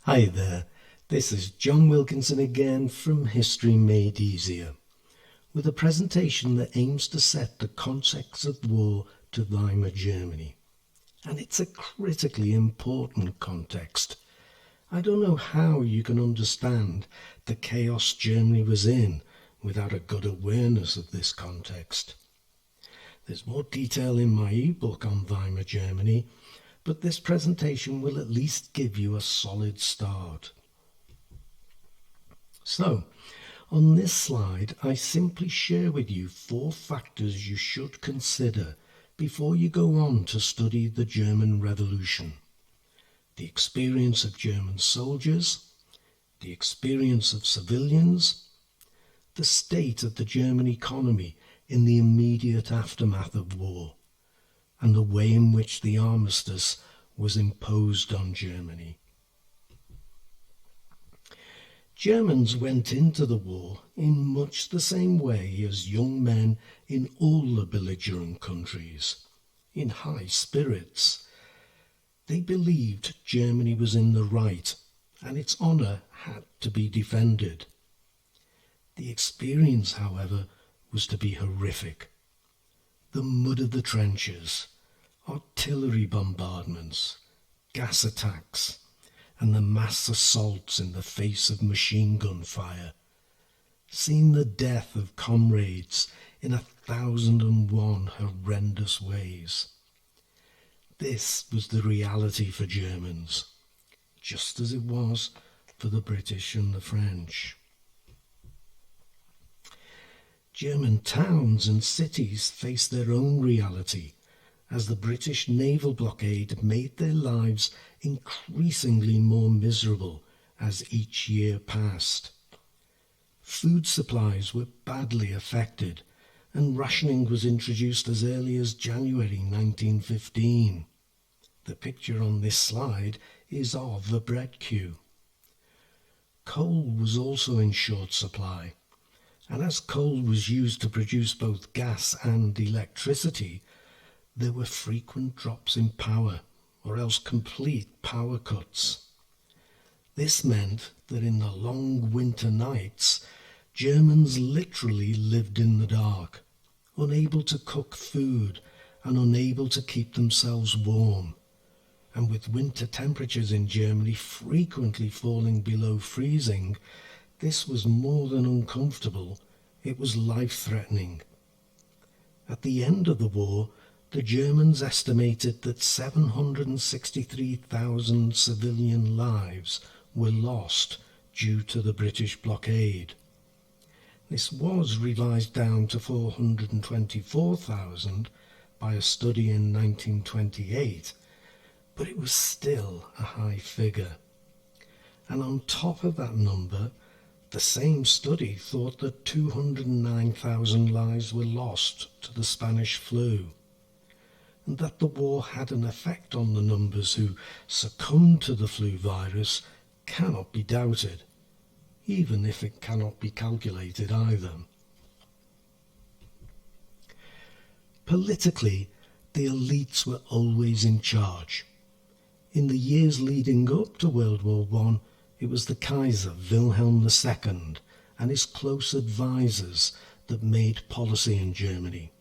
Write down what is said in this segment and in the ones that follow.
Hi there, this is John Wilkinson again from History Made Easier, with a presentation that aims to set the context of war to Weimar Germany. And it's a critically important context. I don't know how you can understand the chaos Germany was in without a good awareness of this context. There's more detail in my ebook on Weimar Germany, but this presentation will at least give you a solid start. So, on this slide, I simply share with you 4 factors you should consider before you go on to study the German Revolution. The experience of German soldiers, the experience of civilians, the state of the German economy in the immediate aftermath of war, and the way in which the armistice was imposed on Germany. Germans went into the war in much the same way as young men in all the belligerent countries, in high spirits. They believed Germany was in the right and its honour had to be defended. The experience, however, was to be horrific. The mud of the trenches, artillery bombardments, gas attacks, and the mass assaults in the face of machine gun fire, seeing the death of comrades in 1,001 horrendous ways. This was the reality for Germans, just as it was for the British and the French. German towns and cities faced their own reality as the British naval blockade made their lives increasingly more miserable as each year passed. Food supplies were badly affected, and rationing was introduced as early as January 1915. The picture on this slide is of a bread queue. Coal was also in short supply, and as coal was used to produce both gas and electricity, there were frequent drops in power, or else complete power cuts. This meant that in the long winter nights, Germans literally lived in the dark, unable to cook food and unable to keep themselves warm. And with winter temperatures in Germany frequently falling below freezing, this was more than uncomfortable, it was life-threatening. At the end of the war, the Germans estimated that 763,000 civilian lives were lost due to the British blockade. This was revised down to 424,000 by a study in 1928, but it was still a high figure. And on top of that number, the same study thought that 209,000 lives were lost to the Spanish flu, and that the war had an effect on the numbers who succumbed to the flu virus cannot be doubted, even if it cannot be calculated either. Politically, the elites were always in charge. In the years leading up to World War I, it was the Kaiser Wilhelm II and his close advisors that made policy in Germany.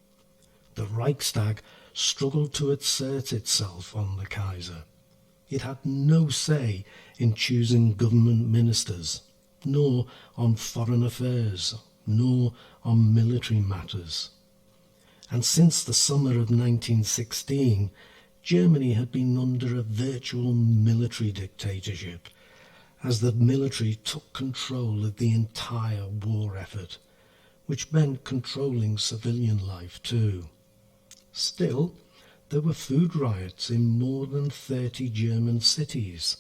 The Reichstag struggled to assert itself on the Kaiser. It had no say in choosing government ministers, nor on foreign affairs, nor on military matters. And since the summer of 1916, Germany had been under a virtual military dictatorship, as the military took control of the entire war effort, which meant controlling civilian life too. Still, there were food riots in more than 30 German cities.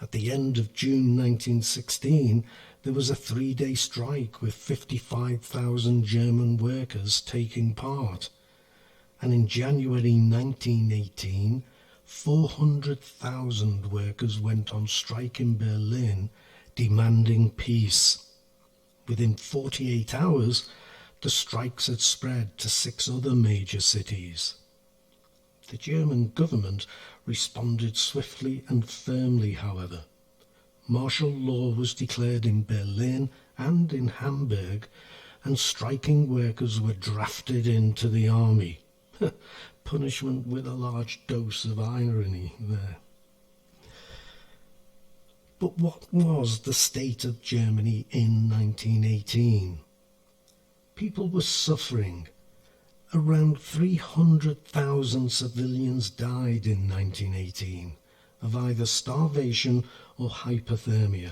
At the end of June 1916, there was a 3-day strike with 55,000 German workers taking part. And in January 1918, 400,000 workers went on strike in Berlin, demanding peace. Within 48 hours, the strikes had spread to 6 other major cities. The German government responded swiftly and firmly, however. martial law was declared in Berlin and in Hamburg, and striking workers were drafted into the army. Punishment with a large dose of irony there. But what was the state of Germany in 1918? People were suffering. Around 300,000 civilians died in 1918 of either starvation or hypothermia.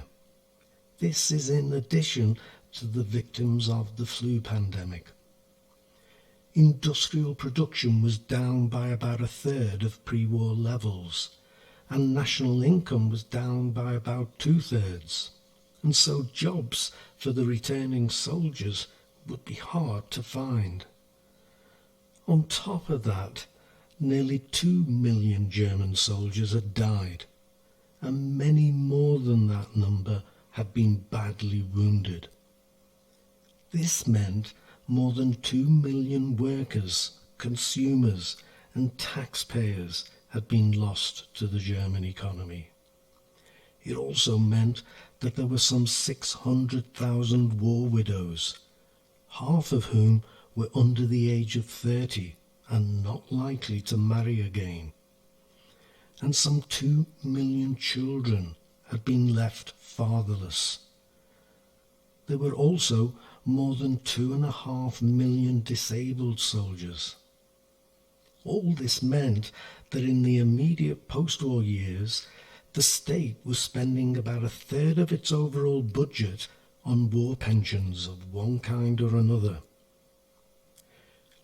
This is in addition to the victims of the flu pandemic. Industrial production was down by about a third of pre-war levels, and national income was down by about 2/3, and so jobs for the returning soldiers would be hard to find. On top of that, nearly 2 million German soldiers had died, and many more than that number had been badly wounded. This meant more than 2 million workers, consumers, and taxpayers had been lost to the German economy. It also meant that there were some 600,000 war widows, half of whom were under the age of 30 and not likely to marry again. And some 2 million children had been left fatherless. There were also more than 2.5 million disabled soldiers. All this meant that in the immediate post-war years, the state was spending about a third of its overall budget on war pensions of one kind or another.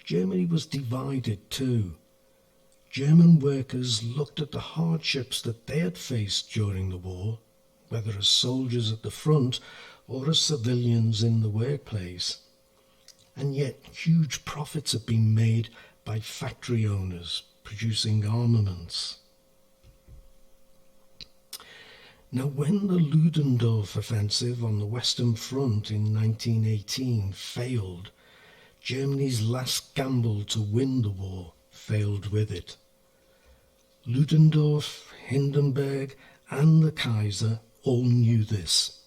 Germany was divided too. German workers looked at the hardships that they had faced during the war, whether as soldiers at the front or as civilians in the workplace. And yet huge profits had been made by factory owners producing armaments. Now, when the Ludendorff offensive on the Western Front in 1918 failed, Germany's last gamble to win the war failed with it. Ludendorff, Hindenburg, and the Kaiser all knew this,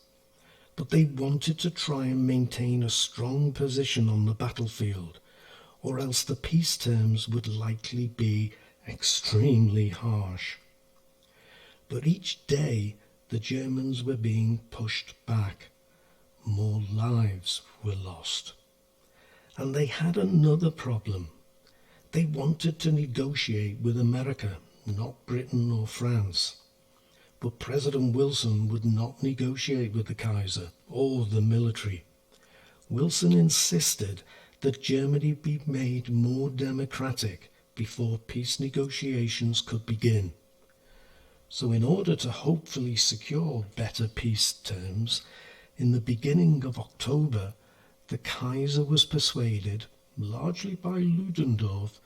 but they wanted to try and maintain a strong position on the battlefield, or else the peace terms would likely be extremely harsh. But each day the Germans were being pushed back. More lives were lost. And they had another problem. They wanted to negotiate with America, not Britain or France. But President Wilson would not negotiate with the Kaiser or the military. Wilson insisted that Germany be made more democratic before peace negotiations could begin. So in order to hopefully secure better peace terms, in the beginning of October, the Kaiser was persuaded, largely by Ludendorff,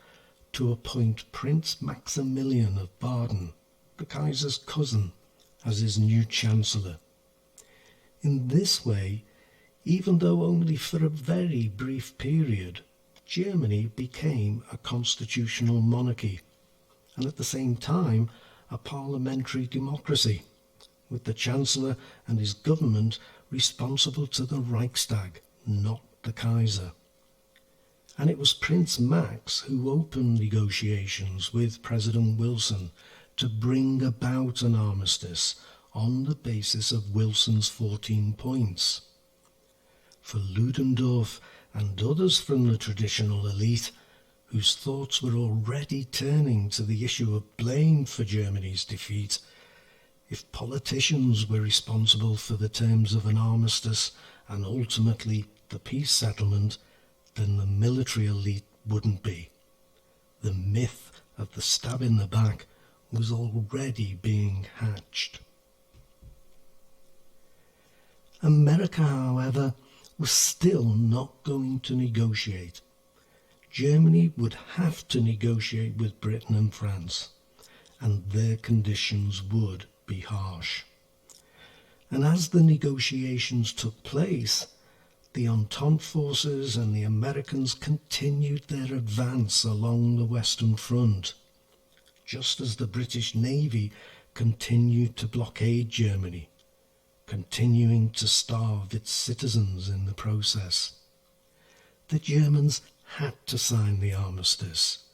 to appoint Prince Maximilian of Baden, the Kaiser's cousin, as his new chancellor. In this way, even though only for a very brief period, Germany became a constitutional monarchy, and at the same time a parliamentary democracy, with the Chancellor and his government responsible to the Reichstag, not the Kaiser. And it was Prince Max who opened negotiations with President Wilson to bring about an armistice on the basis of Wilson's 14 points. For Ludendorff and others from the traditional elite, whose thoughts were already turning to the issue of blame for Germany's defeat, if politicians were responsible for the terms of an armistice and ultimately the peace settlement, then the military elite wouldn't be. The myth of the stab in the back was already being hatched. America, however, was still not going to negotiate. Germany would have to negotiate with Britain and France, and their conditions would be harsh. And as the negotiations took place, the Entente forces and the Americans continued their advance along the Western Front, just as the British Navy continued to blockade Germany, continuing to starve its citizens in the process. The Germans had to sign the armistice.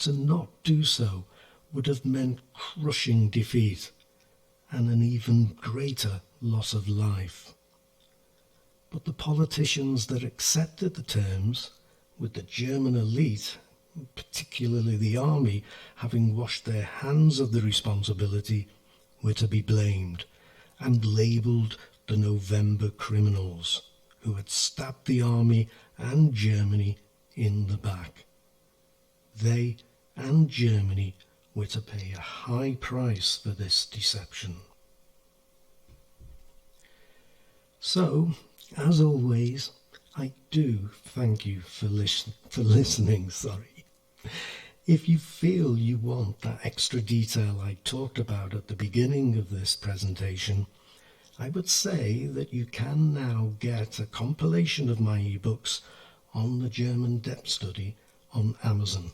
To not do so would have meant crushing defeat and an even greater loss of life. But the politicians that accepted the terms, with the German elite, particularly the army, having washed their hands of the responsibility, were to be blamed and labelled the November criminals who had stabbed the army and Germany in the back. They and Germany were to pay a high price for this deception. So, as always, I do thank you for listening. If you feel you want that extra detail I talked about at the beginning of this presentation, I would say that you can now get a compilation of my ebooks on the German depth study on Amazon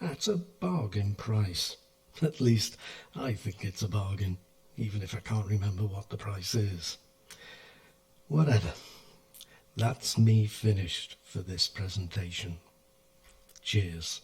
at a bargain price. At least I think it's a bargain, even if I can't remember what the price is. Whatever. That's me finished for this presentation. Cheers.